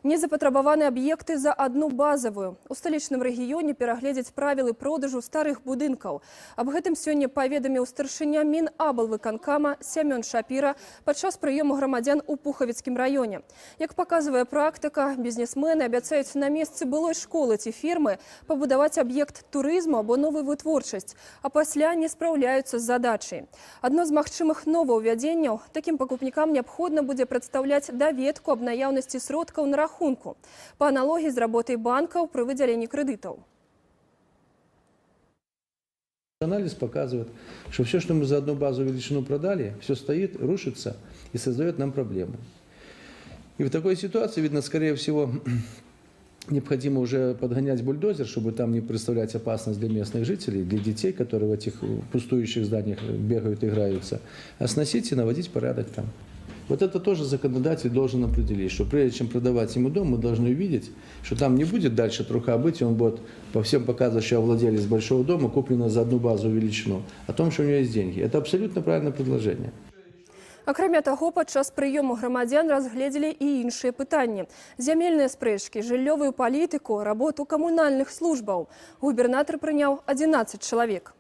Незапатрабаваныя аб'екты за одну базовую. У сталічным рэгіёне перагледзяць правілы продажу старых будынкаў. Аб гэтым сёння паведаміў старшыня Мінаблвыканкама Сямён Шапіра падчас прыёму грамадзян у Пухавіцкім раёне. Як паказвае практыка, бізнесмены абяцаюць на месцы былой школы ці фірмы пабудаваць аб'ект турызму або новую вытворчасць, а пасля не спраўляюцца з задачай. Адно з магчымых новаўвядзенняў, такім пакупнікам неабходна будзе прадстаўляць даведку аб наяўнасці сродкаў на рахунку, по аналогии с работой банков при выделении кредитов. Анализ показывает, что все, что мы за одну базовую величину продали, все стоит, рушится и создает нам проблемы. И в такой ситуации, видно, скорее всего, необходимо уже подгонять бульдозер, чтобы там не представлять опасность для местных жителей, для детей, которые в этих пустующих зданиях бегают, играются, а сносить и наводить порядок там. Вот это тоже законодатель должен определить, что прежде чем продавать ему дом, мы должны увидеть, что там не будет дальше труха быть, и он будет по всем показывать, что владелец большого дома куплено за одну базовую величину, о том, что у него есть деньги. Это абсолютно правильное предложение. Акрамя таго, падчас прыёму грамадзян разгледзелі і іншыя пытанні. Зямельныя спрэчкі, жыллёвую палітыку, работу камунальных службаў. Губернатар прыняў 11 чалавек.